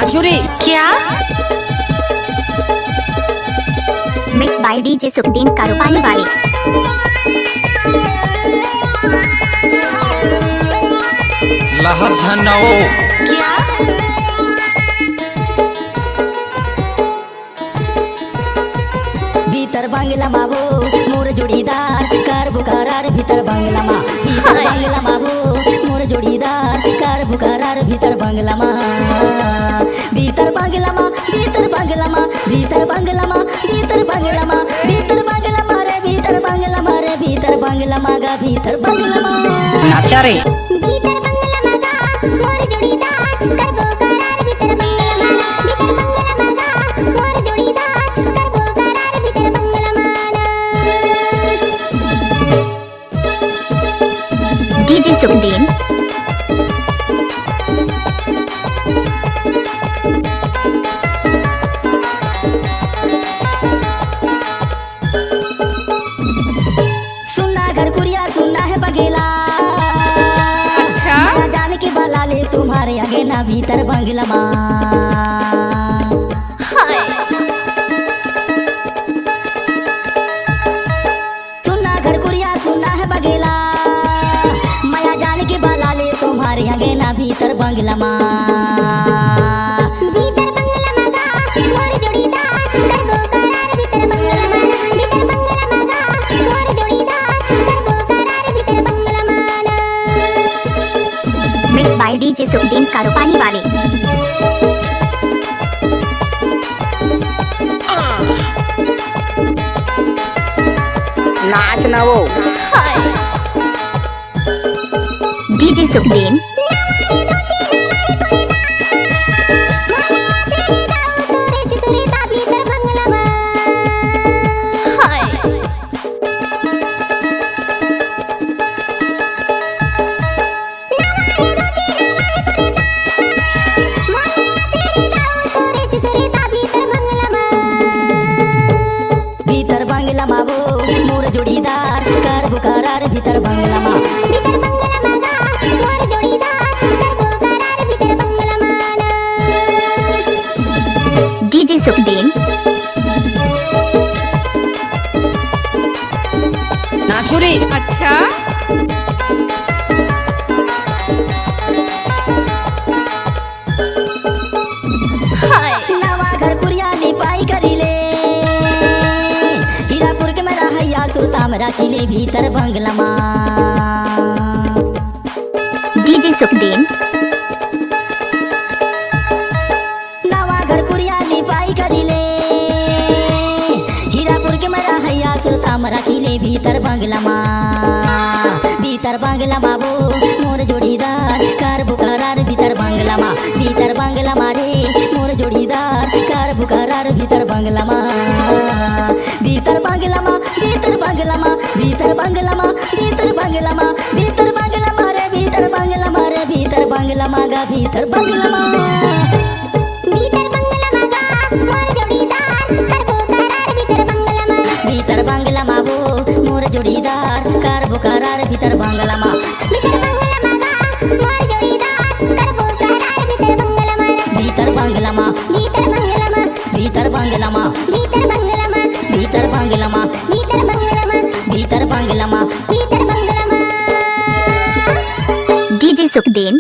नाचुरी क्या? Mix by DJ Sukhdeen कारोबारी वाले। लहर झन्नाओ क्या? भीतर बांगला मावो मोर जोड़ीदार कार बुकारार भीतर बांगला मा भीतर बांगला मावो मोर जोड़ीदार कार बुकारार भीतर बांगला मा भीतर बांगला मा भीतर बांगला मा भीतर बांगला मा भीतर बांगला मा भीतर बांगला मा रे भीतर बांगला मा रे भीतर बांगला मा गा भीतर बांगला मा नाचा रे भीतर बंगला मागा मोर जोड़ीदार करबो करार भीतर बंगला मागा मोर जोड़ीदार करबो करार भीतर बंगला माना। डीजे सुखदीन सुनना घर कुरिया सुनना है बगेला अच्छा? जाने के बाला ले तुम्हारे आगे ना भीतर बांगला मा सुनना घर कुरिया सुनना है बगेला माया जाने के बाला ले तुम्हारे आगे ना भीतर बांगला मा भीतर बंगला मागा मोर जोड़ीदार करबो करार भीतर बंगला माना भीतर बंगला मागा मोर जोड़ीदार करबो करार भीतर बंगला माना। मिक्स बाय डीजे सुखदीन कारोबारी वाले। नाच ना वो डीजे सुखदीन भीतर बांगला मावो मोर जोड़ीदार कार बुकारार भीतर बांगला मा भीतर बंगला मागा मोर जोड़ीदार करबो करार भीतर बंगला माना। डीजे सुखदीन नाचुरी अच्छा? नवा घर कुरिया लिपाई करीले हीरापुर के मेरा हैया सुरता में राखीले भीतर बांगला मा डीजे सुखदीन नवा घर कुरिया लिपाई करीले हीरापुर के मेरा हैया सुरता में राखीले भीतर बांगला मा भीतर बांगला मावो मोर जोड़ीदार कार बुकारार भीतर बांगला मा भीतर बांगला मारे मोर जोड़ीदार कार बुकारार भीतर बांगला मा भीतर बांगला मा भीतर बांगला मा भीतर बांगला मा भीतर बांगला मा भीतर बांगला मा रे भीतर बांगला मा रे भीतर बांगला मा गा भीतर बांगला मा भीतर बंगला मागा मोर जोड़ीदार करबो करार भीतर बंगला माना भीतर बांगला मावो मोर जोड़ीदार कार बुकारार भीतर बांगला मा भीतर बंगला मागा मोर जोड़ीदार करबो करार भीतर बंगला माना भीतर बांगला मा भीतर बंगला मा भीतर बांगला मा भीतर बंगला मा भीतर बांगला मा भीतर बंगला मा भीतर बांगला मा भीतर बंगला मा। डीजे सुखदीन